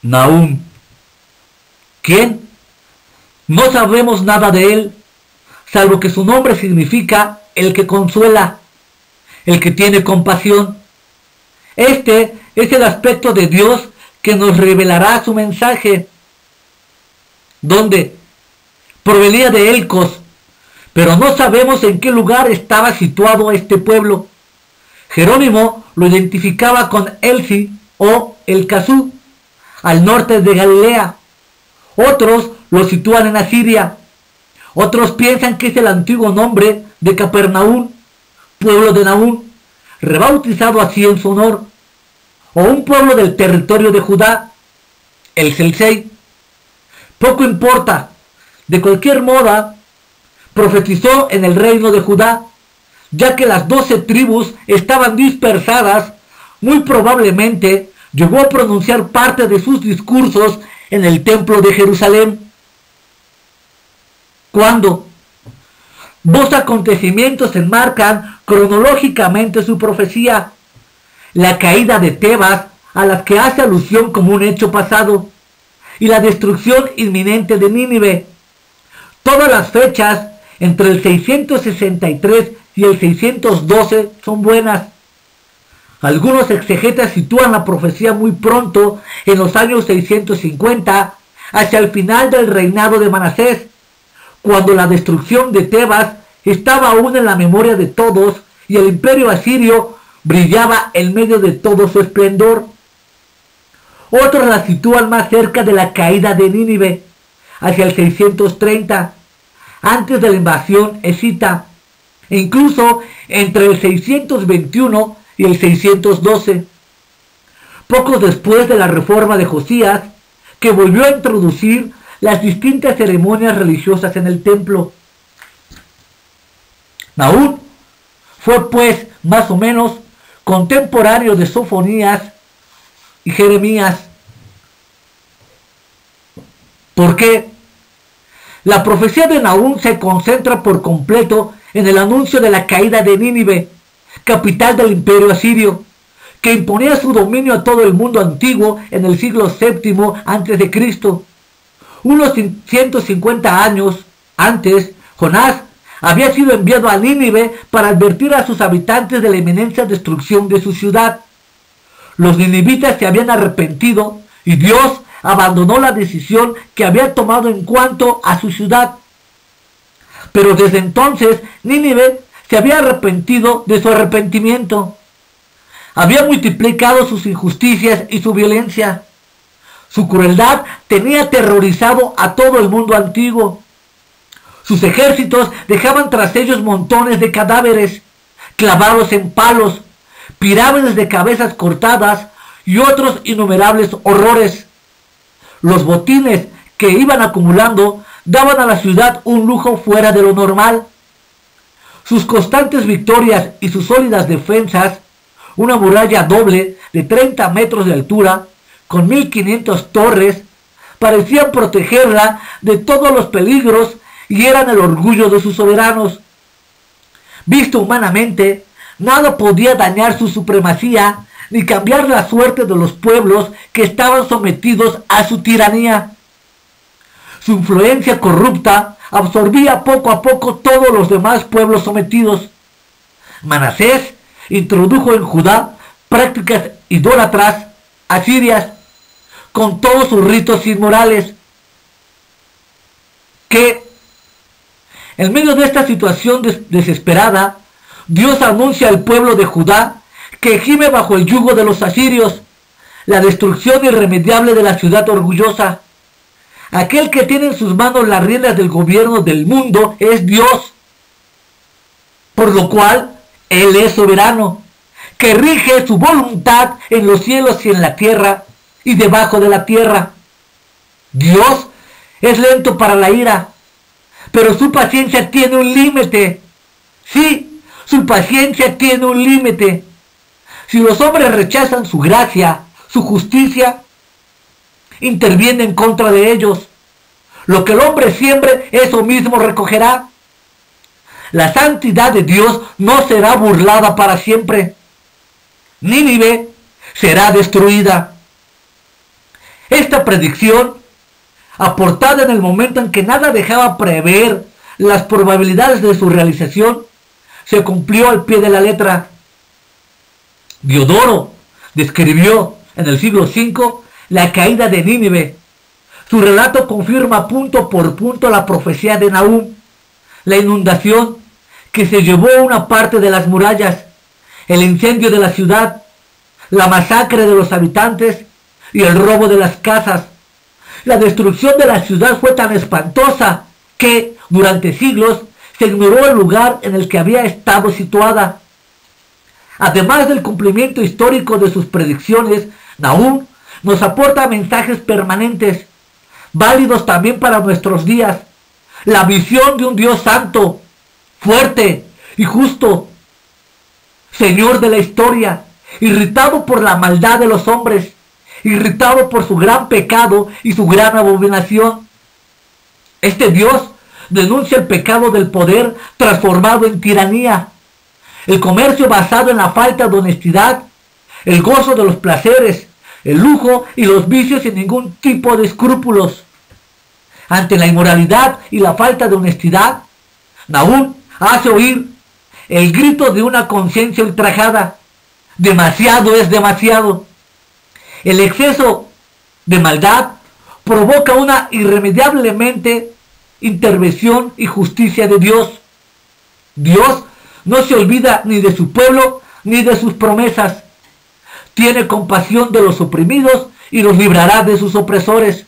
Nahum. ¿Quién? No sabemos nada de él, salvo que su nombre significa el que consuela, el que tiene compasión. Este es el aspecto de Dios que nos revelará su mensaje. ¿Dónde? Provenía de Elcos, pero no sabemos en qué lugar estaba situado este pueblo. Jerónimo lo identificaba con Elsi o El Cazú, al norte de Galilea. Otros lo sitúan en Asiria. Otros piensan que es el antiguo nombre de Capernaum, pueblo de Nahum, rebautizado así en su honor, o un pueblo del territorio de Judá, el Selsei. Poco importa. De cualquier modo, profetizó en el reino de Judá, ya que las 12 tribus estaban dispersadas. Muy probablemente llegó a pronunciar parte de sus discursos en el templo de Jerusalén. ¿Cuándo? Dos acontecimientos enmarcan cronológicamente su profecía: la caída de Tebas, a las que hace alusión como un hecho pasado, y la destrucción inminente de Nínive. Todas las fechas entre el 663 y el 612 son buenas. Algunos exegetas sitúan la profecía muy pronto, en los años 650, hacia el final del reinado de Manasés, cuando la destrucción de Tebas estaba aún en la memoria de todos y el imperio asirio brillaba en medio de todo su esplendor. Otros la sitúan más cerca de la caída de Nínive, hacia el 630, antes de la invasión escita, e incluso entre el 621 y el 612, poco después de la reforma de Josías, que volvió a introducir las distintas ceremonias religiosas en el templo. Nahum fue pues más o menos contemporáneo de Sofonías y Jeremías. ¿Por qué? La profecía de Nahum se concentra por completo en el anuncio de la caída de Nínive, capital del imperio asirio, que imponía su dominio a todo el mundo antiguo en el siglo VII a.C. Unos 150 años antes, Jonás había sido enviado a Nínive para advertir a sus habitantes de la inminente destrucción de su ciudad. Los ninivitas se habían arrepentido y Dios abandonó la decisión que había tomado en cuanto a su ciudad. Pero desde entonces Nínive se había arrepentido de su arrepentimiento. Había multiplicado sus injusticias y su violencia. Su crueldad tenía aterrorizado a todo el mundo antiguo. Sus ejércitos dejaban tras ellos montones de cadáveres, clavados en palos, pirámides de cabezas cortadas y otros innumerables horrores. Los botines que iban acumulando daban a la ciudad un lujo fuera de lo normal. Sus constantes victorias y sus sólidas defensas, una muralla doble de 30 metros de altura, con 1500 torres, parecían protegerla de todos los peligros y eran el orgullo de sus soberanos. Visto humanamente, nada podía dañar su supremacía ni cambiar la suerte de los pueblos que estaban sometidos a su tiranía. Su influencia corrupta absorbía poco a poco todos los demás pueblos sometidos. Manasés introdujo en Judá prácticas idólatras asirias, con todos sus ritos inmorales, que en medio de esta situación desesperada, Dios anuncia al pueblo de Judá que gime bajo el yugo de los asirios, la destrucción irremediable de la ciudad orgullosa. Aquel que tiene en sus manos las riendas del gobierno del mundo es Dios, por lo cual Él es soberano, que rige su voluntad en los cielos y en la tierra y debajo de la tierra. Dios es lento para la ira, pero su paciencia tiene un límite. Sí, su paciencia tiene un límite. Si los hombres rechazan su gracia, su justicia interviene en contra de ellos. Lo que el hombre siembre, eso mismo recogerá. La santidad de Dios no será burlada para siempre. Nínive será destruida. Esta predicción, aportada en el momento en que nada dejaba prever las probabilidades de su realización, se cumplió al pie de la letra. Diodoro describió en el siglo V la caída de Nínive. Su relato confirma punto por punto la profecía de Nahum, la inundación que se llevó una parte de las murallas, el incendio de la ciudad, la masacre de los habitantes y el robo de las casas. La destrucción de la ciudad fue tan espantosa que, durante siglos, se ignoró el lugar en el que había estado situada. Además del cumplimiento histórico de sus predicciones, Nahum nos aporta mensajes permanentes, válidos también para nuestros días. La visión de un Dios santo, fuerte y justo, Señor de la historia, irritado por la maldad de los hombres, irritado por su gran pecado y su gran abominación. Este Dios denuncia el pecado del poder transformado en tiranía, el comercio basado en la falta de honestidad, el gozo de los placeres, el lujo y los vicios sin ningún tipo de escrúpulos. Ante la inmoralidad y la falta de honestidad, Nahum hace oír el grito de una conciencia ultrajada: demasiado es demasiado. El exceso de maldad provoca una irremediablemente intervención y justicia de Dios. Dios no se olvida ni de su pueblo ni de sus promesas. Tiene compasión de los oprimidos y los librará de sus opresores.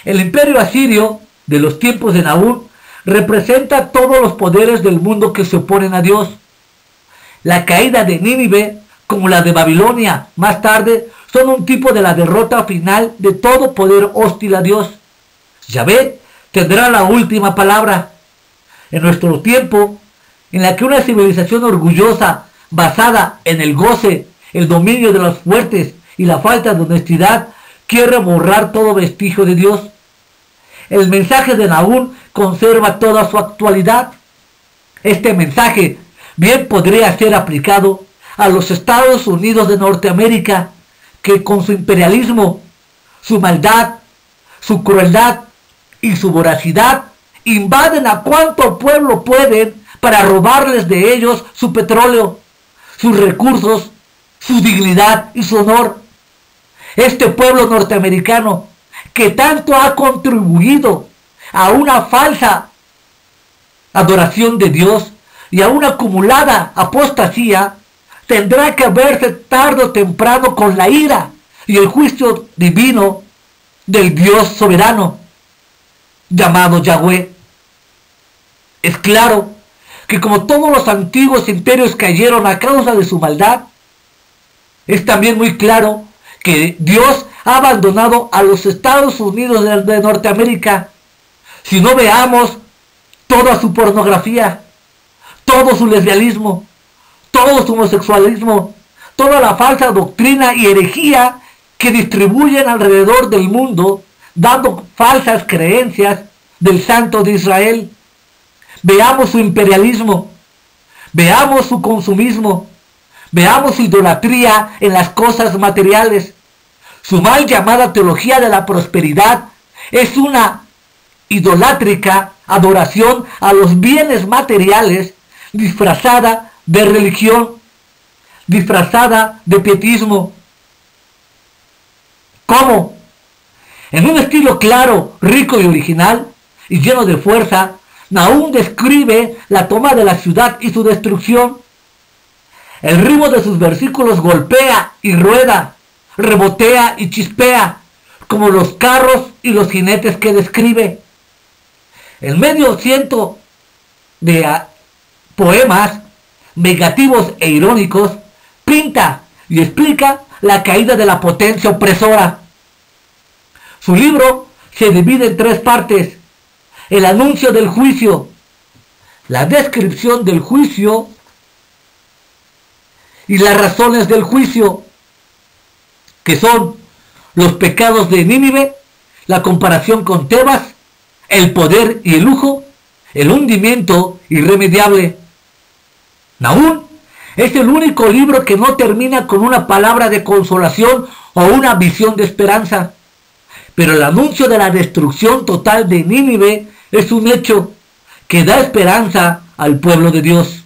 El imperio asirio de los tiempos de Nahum representa todos los poderes del mundo que se oponen a Dios. La caída de Nínive, como la de Babilonia más tarde, son un tipo de la derrota final de todo poder hostil a Dios. Yahvé tendrá la última palabra. En nuestro tiempo, en la que una civilización orgullosa, basada en el goce, el dominio de los fuertes y la falta de honestidad, quiere borrar todo vestigio de Dios, el mensaje de Nahum conserva toda su actualidad. Este mensaje bien podría ser aplicado a los Estados Unidos de Norteamérica, que con su imperialismo, su maldad, su crueldad y su voracidad invaden a cuanto pueblo pueden para robarles de ellos su petróleo, sus recursos, su dignidad y su honor. Este pueblo norteamericano, que tanto ha contribuido a una falsa adoración de Dios y a una acumulada apostasía, tendrá que verse tarde o temprano con la ira y el juicio divino del Dios soberano, llamado Yahweh. Es claro que como todos los antiguos imperios cayeron a causa de su maldad, es también muy claro que Dios ha abandonado a los Estados Unidos de Norteamérica. Si no veamos toda su pornografía, todo su lesbianismo, todo su homosexualismo, toda la falsa doctrina y herejía que distribuyen alrededor del mundo, dando falsas creencias del Santo de Israel. Veamos su imperialismo, veamos su consumismo, veamos su idolatría en las cosas materiales. Su mal llamada teología de la prosperidad es una idolátrica adoración a los bienes materiales disfrazada de religión, disfrazada de pietismo. ¿Cómo? En un estilo claro, rico y original, y lleno de fuerza, Nahum describe la toma de la ciudad y su destrucción. El ritmo de sus versículos golpea y rueda, rebotea y chispea, como los carros y los jinetes que describe. En medio ciento de poemas negativos e irónicos, pinta y explica la caída de la potencia opresora. Su libro se divide en tres partes: el anuncio del juicio, la descripción del juicio y las razones del juicio, que son los pecados de Nínive, la comparación con Tebas, el poder y el lujo, el hundimiento irremediable. Nahum es el único libro que no termina con una palabra de consolación o una visión de esperanza. Pero el anuncio de la destrucción total de Nínive es un hecho que da esperanza al pueblo de Dios.